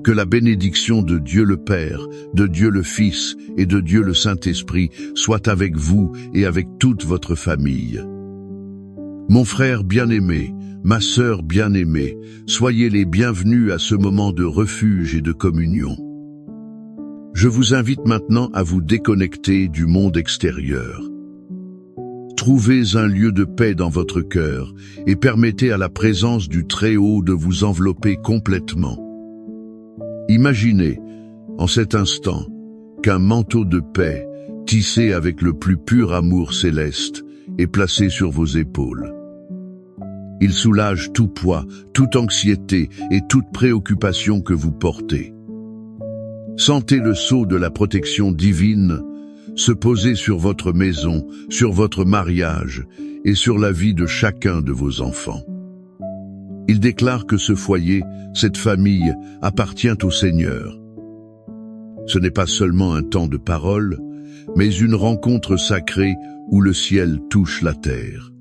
Que la bénédiction de Dieu le Père, de Dieu le Fils et de Dieu le Saint-Esprit soit avec vous et avec toute votre famille. Mon frère bien-aimé, ma sœur bien-aimée, soyez les bienvenus à ce moment de refuge et de communion. Je vous invite maintenant à vous déconnecter du monde extérieur. Trouvez un lieu de paix dans votre cœur et permettez à la présence du Très-Haut de vous envelopper complètement. Imaginez, en cet instant, qu'un manteau de paix, tissé avec le plus pur amour céleste, est placé sur vos épaules. Il soulage tout poids, toute anxiété et toute préoccupation que vous portez. Sentez le sceau de la protection divine se poser sur votre maison, sur votre mariage et sur la vie de chacun de vos enfants. Il déclare que ce foyer, cette famille, appartient au Seigneur. Ce n'est pas seulement un temps de parole, mais une rencontre sacrée où le ciel touche la terre.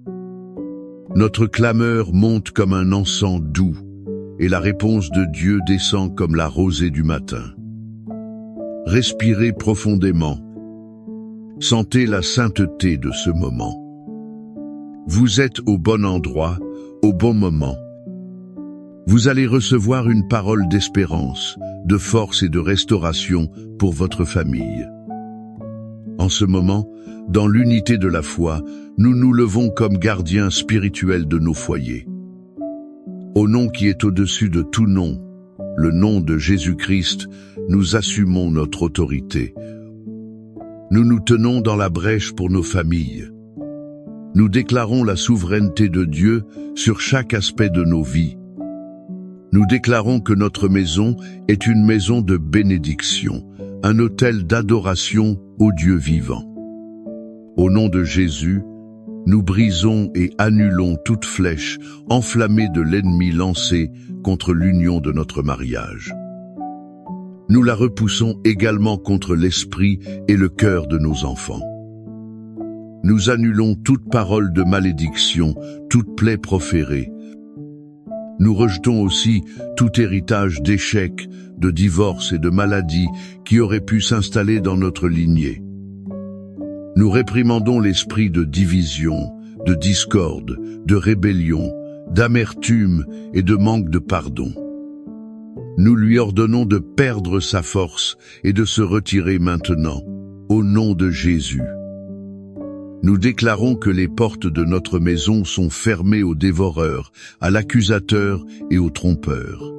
Notre clameur monte comme un encens doux, et la réponse de Dieu descend comme la rosée du matin. Respirez profondément. Sentez la sainteté de ce moment. Vous êtes au bon endroit, au bon moment. Vous allez recevoir une parole d'espérance, de force et de restauration pour votre famille. En ce moment, dans l'unité de la foi, nous nous levons comme gardiens spirituels de nos foyers. Au nom qui est au-dessus de tout nom, le nom de Jésus-Christ, nous assumons notre autorité. Nous nous tenons dans la brèche pour nos familles. Nous déclarons la souveraineté de Dieu sur chaque aspect de nos vies. Nous déclarons que notre maison est une maison de bénédiction, un autel d'adoration au Dieu vivant. Au nom de Jésus, nous brisons et annulons toute flèche enflammée de l'ennemi lancée contre l'union de notre mariage. Nous la repoussons également contre l'esprit et le cœur de nos enfants. Nous annulons toute parole de malédiction, toute plaie proférée. Nous rejetons aussi tout héritage d'échecs, de divorce et de maladies qui auraient pu s'installer dans notre lignée. Nous réprimandons l'esprit de division, de discorde, de rébellion, d'amertume et de manque de pardon. Nous lui ordonnons de perdre sa force et de se retirer maintenant, au nom de Jésus. Nous déclarons que les portes de notre maison sont fermées aux dévoreurs, à l'accusateur et au trompeur.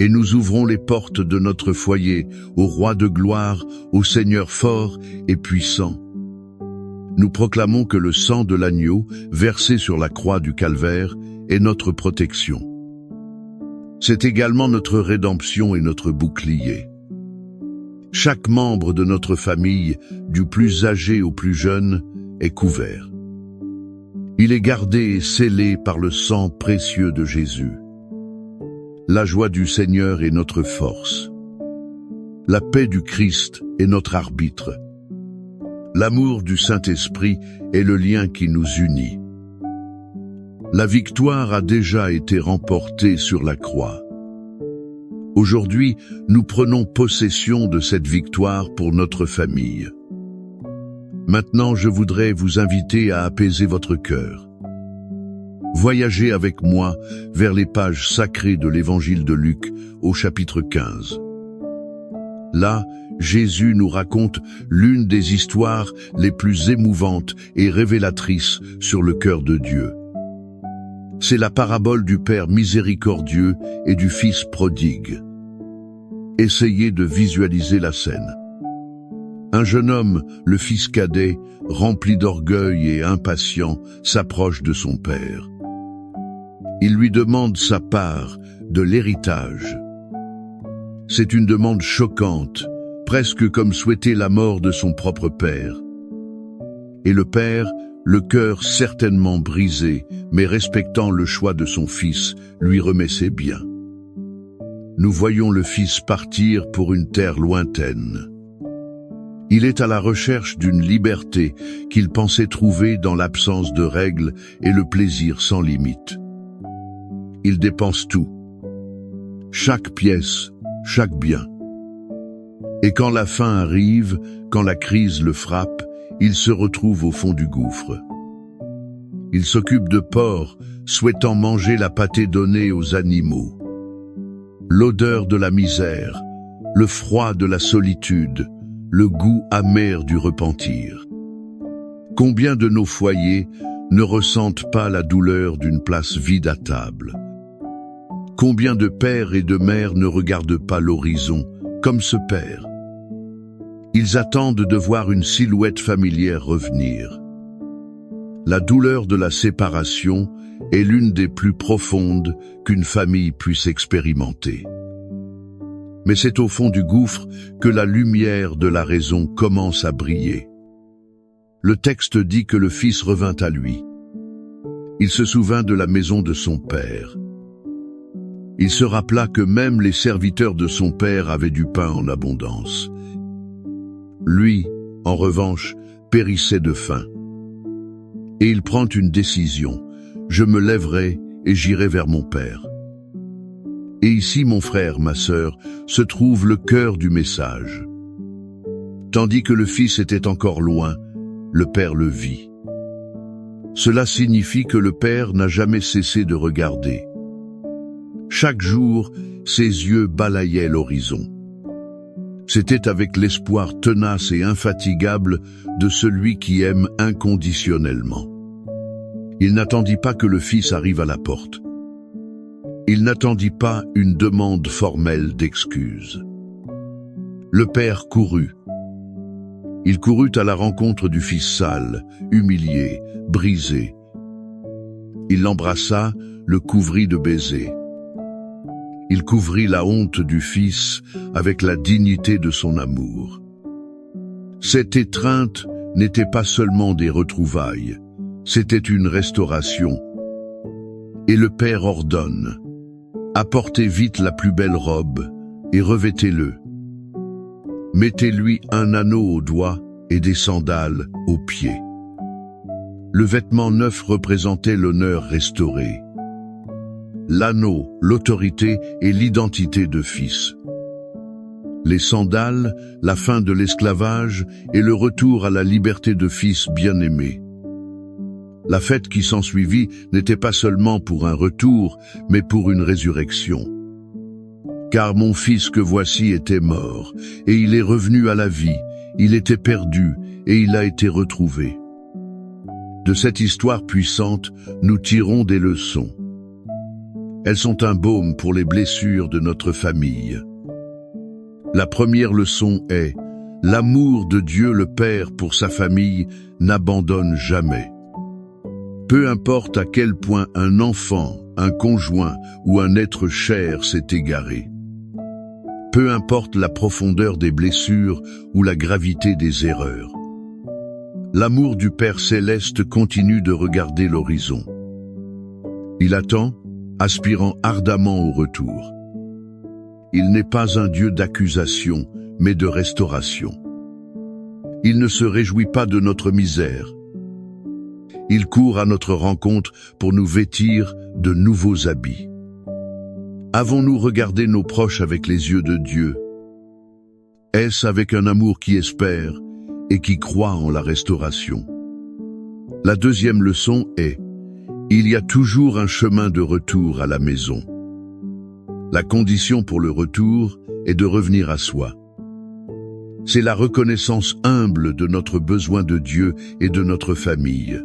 Et nous ouvrons les portes de notre foyer au Roi de gloire, au Seigneur fort et puissant. Nous proclamons que le sang de l'agneau, versé sur la croix du Calvaire, est notre protection. C'est également notre rédemption et notre bouclier. Chaque membre de notre famille, du plus âgé au plus jeune, est couvert. Il est gardé et scellé par le sang précieux de Jésus. La joie du Seigneur est notre force. La paix du Christ est notre arbitre. L'amour du Saint-Esprit est le lien qui nous unit. La victoire a déjà été remportée sur la croix. Aujourd'hui, nous prenons possession de cette victoire pour notre famille. Maintenant, je voudrais vous inviter à apaiser votre cœur. Voyagez avec moi vers les pages sacrées de l'Évangile de Luc, au chapitre 15. Là, Jésus nous raconte l'une des histoires les plus émouvantes et révélatrices sur le cœur de Dieu. C'est la parabole du Père miséricordieux et du Fils prodigue. Essayez de visualiser la scène. Un jeune homme, le fils cadet, rempli d'orgueil et impatient, s'approche de son père. Il lui demande sa part de l'héritage. C'est une demande choquante, presque comme souhaiter la mort de son propre père. Et le père, le cœur certainement brisé, mais respectant le choix de son fils, lui remet ses biens. Nous voyons le fils partir pour une terre lointaine. Il est à la recherche d'une liberté qu'il pensait trouver dans l'absence de règles et le plaisir sans limite. Il dépense tout. chaque pièce, chaque bien. Et quand la fin arrive, quand la crise le frappe, il se retrouve au fond du gouffre. Il s'occupe de porcs, souhaitant manger la pâtée donnée aux animaux. L'odeur de la misère, le froid de la solitude, le goût amer du repentir. Combien de nos foyers ne ressentent pas la douleur d'une place vide à table? Combien de pères et de mères ne regardent pas l'horizon, comme ce père? Ils attendent de voir une silhouette familière revenir. La douleur de la séparation est l'une des plus profondes qu'une famille puisse expérimenter. Mais c'est au fond du gouffre que la lumière de la raison commence à briller. Le texte dit que le fils revint à lui. Il se souvint de la maison de son père. Il se rappela que même les serviteurs de son père avaient du pain en abondance. Lui, en revanche, périssait de faim. Et il prend une décision. Je me lèverai et j'irai vers mon père. Et ici, mon frère, ma sœur, se trouve le cœur du message. Tandis que le fils était encore loin, le père le vit. Cela signifie que le père n'a jamais cessé de regarder. Chaque jour, ses yeux balayaient l'horizon. C'était avec l'espoir tenace et infatigable de celui qui aime inconditionnellement. Il n'attendit pas que le fils arrive à la porte. Il n'attendit pas une demande formelle d'excuses. Le père courut. Il courut à la rencontre du fils sale, humilié, brisé. Il l'embrassa, le couvrit de baisers. Il couvrit la honte du fils avec la dignité de son amour. Cette étreinte n'était pas seulement des retrouvailles, c'était une restauration. Et le père ordonne: apportez vite la plus belle robe et revêtez-le. Mettez-lui un anneau au doigt et des sandales aux pieds. Le vêtement neuf représentait l'honneur restauré. L'anneau, l'autorité et l'identité de fils. Les sandales, la fin de l'esclavage et le retour à la liberté de fils bien-aimé. La fête qui s'ensuivit n'était pas seulement pour un retour, mais pour une résurrection. Car mon fils que voici était mort, et il est revenu à la vie, il était perdu, et il a été retrouvé. De cette histoire puissante, nous tirons des leçons. Elles sont un baume pour les blessures de notre famille. La première leçon est: l'amour de Dieu le Père pour sa famille n'abandonne jamais. Peu importe à quel point un enfant, un conjoint ou un être cher s'est égaré. Peu importe la profondeur des blessures ou la gravité des erreurs. L'amour du Père céleste continue de regarder l'horizon. Il attend, aspirant ardemment au retour. Il n'est pas un Dieu d'accusation, mais de restauration. Il ne se réjouit pas de notre misère. Il court à notre rencontre pour nous vêtir de nouveaux habits. Avons-nous regardé nos proches avec les yeux de Dieu? Est-ce avec un amour qui espère et qui croit en la restauration? La deuxième leçon est: il y a toujours un chemin de retour à la maison. La condition pour le retour est de revenir à soi. C'est la reconnaissance humble de notre besoin de Dieu et de notre famille.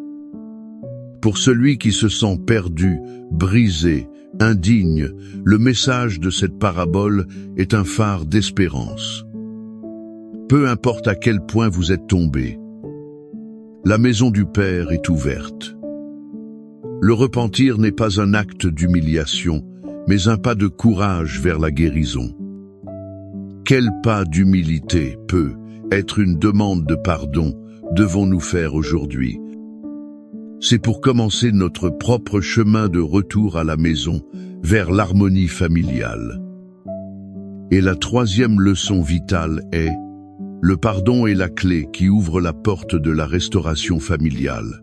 Pour celui qui se sent perdu, brisé, indigne, le message de cette parabole est un phare d'espérance. Peu importe à quel point vous êtes tombé, la maison du Père est ouverte. Le repentir n'est pas un acte d'humiliation, mais un pas de courage vers la guérison. Quel pas d'humilité peut être une demande de pardon devons-nous faire aujourd'hui? C'est pour commencer notre propre chemin de retour à la maison, vers l'harmonie familiale. Et la troisième leçon vitale est: le pardon est la clé qui ouvre la porte de la restauration familiale.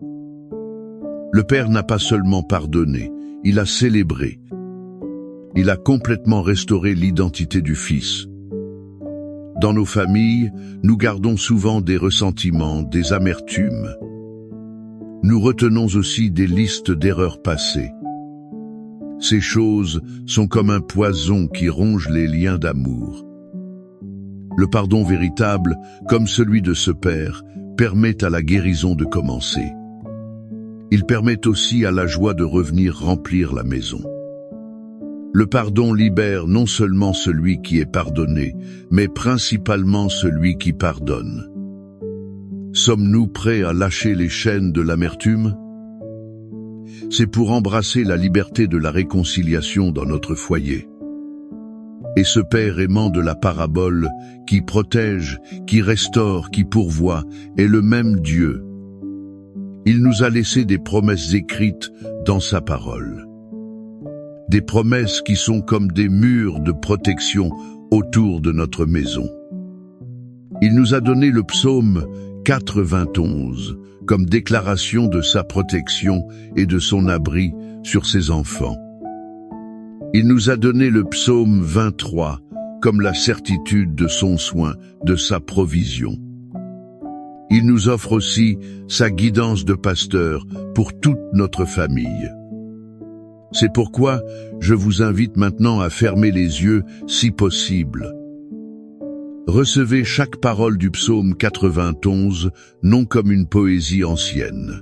Le Père n'a pas seulement pardonné, il a célébré. Il a complètement restauré l'identité du Fils. Dans nos familles, nous gardons souvent des ressentiments, des amertumes. Nous retenons aussi des listes d'erreurs passées. Ces choses sont comme un poison qui ronge les liens d'amour. Le pardon véritable, comme celui de ce Père, permet à la guérison de commencer. Il permet aussi à la joie de revenir remplir la maison. Le pardon libère non seulement celui qui est pardonné, mais principalement celui qui pardonne. Sommes-nous prêts à lâcher les chaînes de l'amertume? C'est pour embrasser la liberté de la réconciliation dans notre foyer. Et ce Père aimant de la parabole, qui protège, qui restaure, qui pourvoit, est le même Dieu. Il nous a laissé des promesses écrites dans sa parole. Des promesses qui sont comme des murs de protection autour de notre maison. Il nous a donné le psaume 91 comme déclaration de sa protection et de son abri sur ses enfants. Il nous a donné le psaume 23 comme la certitude de son soin, de sa provision. Il nous offre aussi sa guidance de pasteur pour toute notre famille. C'est pourquoi je vous invite maintenant à fermer les yeux si possible. Recevez chaque parole du psaume 91 non comme une poésie ancienne,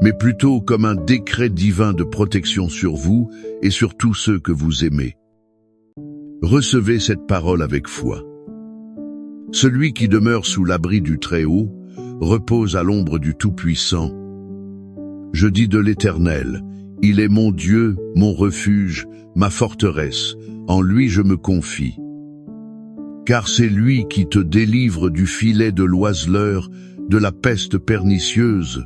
mais plutôt comme un décret divin de protection sur vous et sur tous ceux que vous aimez. Recevez cette parole avec foi. Celui qui demeure sous l'abri du Très-Haut repose à l'ombre du Tout-Puissant. Je dis de l'Éternel, il est mon Dieu, mon refuge, ma forteresse, en lui je me confie. Car c'est lui qui te délivre du filet de l'oiseleur, de la peste pernicieuse.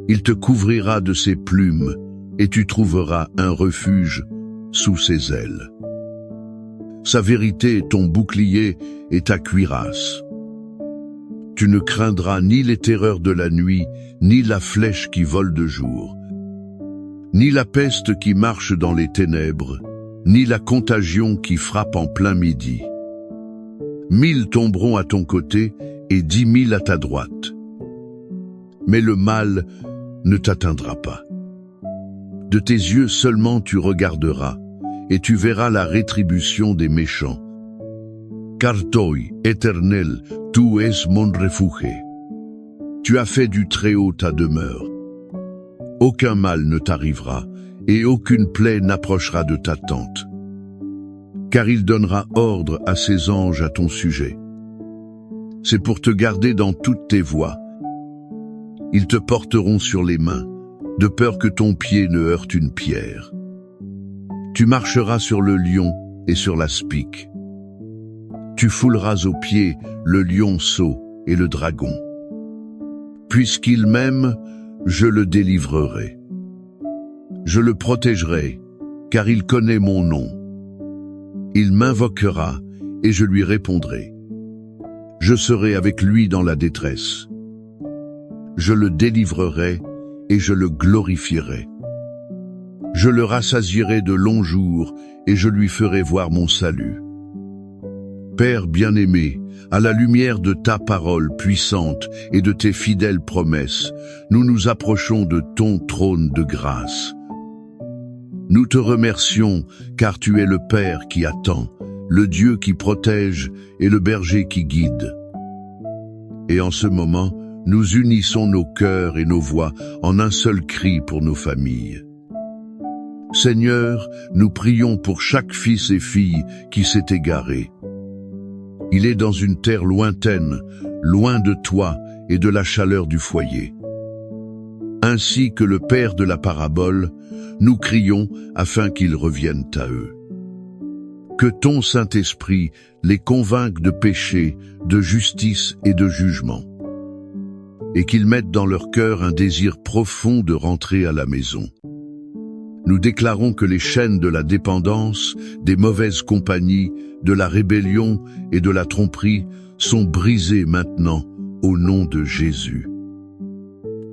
Il te couvrira de ses plumes, et tu trouveras un refuge sous ses ailes. Sa vérité est ton bouclier et ta cuirasse. Tu ne craindras ni les terreurs de la nuit, ni la flèche qui vole de jour, ni la peste qui marche dans les ténèbres, ni la contagion qui frappe en plein midi. 1000 tomberont à ton côté et 10 000 à ta droite. Mais le mal ne t'atteindra pas. De tes yeux seulement tu regarderas, et tu verras la rétribution des méchants. Car toi, Éternel, tu es mon refuge. Tu as fait du Très-Haut ta demeure. Aucun mal ne t'arrivera, et aucune plaie n'approchera de ta tente. Car il donnera ordre à ses anges à ton sujet. C'est pour te garder dans toutes tes voies. Ils te porteront sur les mains, de peur que ton pied ne heurte une pierre. Tu marcheras sur le lion et sur l'aspic. Tu fouleras aux pieds le lionceau et le dragon. Puisqu'il m'aime, je le délivrerai. Je le protégerai, car il connaît mon nom. Il m'invoquera et je lui répondrai. Je serai avec lui dans la détresse. Je le délivrerai et je le glorifierai. Je le rassasierai de longs jours et je lui ferai voir mon salut. Père bien-aimé, à la lumière de ta parole puissante et de tes fidèles promesses, nous nous approchons de ton trône de grâce. Nous te remercions car tu es le Père qui attend, le Dieu qui protège et le berger qui guide. Et en ce moment, nous unissons nos cœurs et nos voix en un seul cri pour nos familles. Seigneur, nous prions pour chaque fils et fille qui s'est égaré. Il est dans une terre lointaine, loin de toi et de la chaleur du foyer. Ainsi que le Père de la parabole, nous crions afin qu'ils reviennent à eux. Que ton Saint-Esprit les convainque de péché, de justice et de jugement, et qu'ils mettent dans leur cœur un désir profond de rentrer à la maison. Nous déclarons que les chaînes de la dépendance, des mauvaises compagnies, de la rébellion et de la tromperie sont brisées maintenant au nom de Jésus.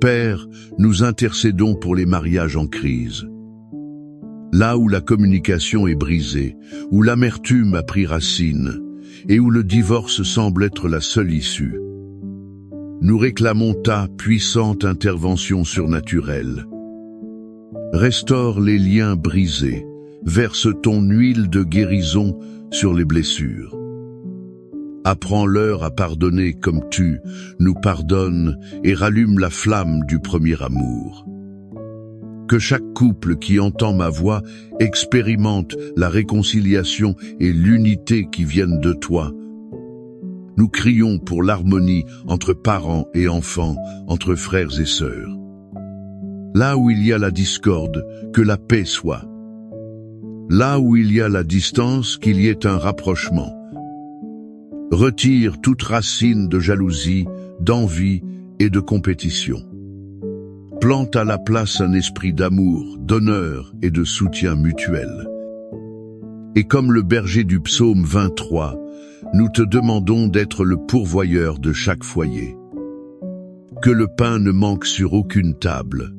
Père, nous intercédons pour les mariages en crise. là où la communication est brisée, où l'amertume a pris racine, et où le divorce semble être la seule issue. Nous réclamons ta puissante intervention surnaturelle. Restaure les liens brisés, verse ton huile de guérison sur les blessures. Apprends-leur à pardonner comme tu nous pardonnes et rallume la flamme du premier amour. Que chaque couple qui entend ma voix expérimente la réconciliation et l'unité qui viennent de toi. Nous crions pour l'harmonie entre parents et enfants, entre frères et sœurs. Là où il y a la discorde, que la paix soit. Là où il y a la distance, qu'il y ait un rapprochement. Retire toute racine de jalousie, d'envie et de compétition. Plante à la place un esprit d'amour, d'honneur et de soutien mutuel. Et comme le berger du psaume 23, nous te demandons d'être le pourvoyeur de chaque foyer. Que le pain ne manque sur aucune table.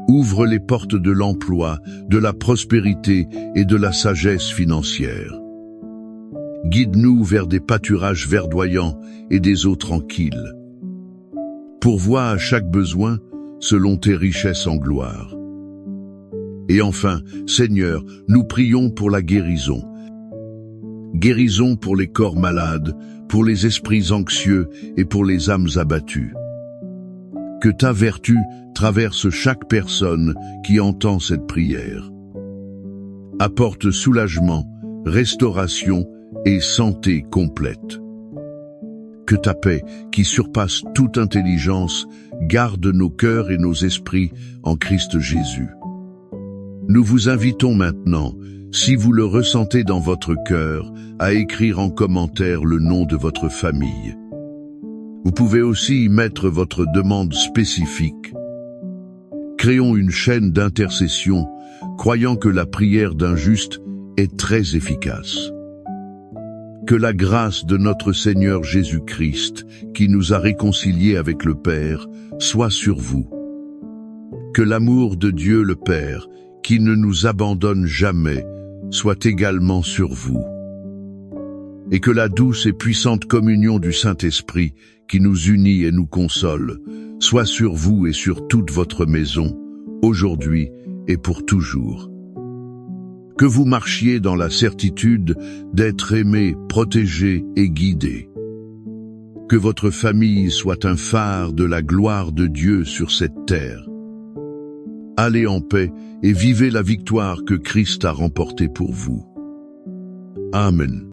Ouvre les portes de l'emploi, de la prospérité et de la sagesse financière. Guide-nous vers des pâturages verdoyants et des eaux tranquilles. Pourvois à chaque besoin selon tes richesses en gloire. Et enfin, Seigneur, nous prions pour la guérison. Guérison pour les corps malades, pour les esprits anxieux et pour les âmes abattues. Que ta vertu traverse chaque personne qui entend cette prière. Apporte soulagement, restauration et santé complète. Que ta paix, qui surpasse toute intelligence, garde nos cœurs et nos esprits en Christ Jésus. Nous vous invitons maintenant, si vous le ressentez dans votre cœur, à écrire en commentaire le nom de votre famille. Vous pouvez aussi y mettre votre demande spécifique. Créons une chaîne d'intercession, croyant que la prière d'un juste est très efficace. Que la grâce de notre Seigneur Jésus-Christ, qui nous a réconciliés avec le Père, soit sur vous. Que l'amour de Dieu le Père, qui ne nous abandonne jamais, soit également sur vous. Et que la douce et puissante communion du Saint-Esprit, qui nous unit et nous console, soit sur vous et sur toute votre maison, aujourd'hui et pour toujours. Que vous marchiez dans la certitude d'être aimé, protégé et guidé. Que votre famille soit un phare de la gloire de Dieu sur cette terre. Allez en paix et vivez la victoire que Christ a remportée pour vous. Amen.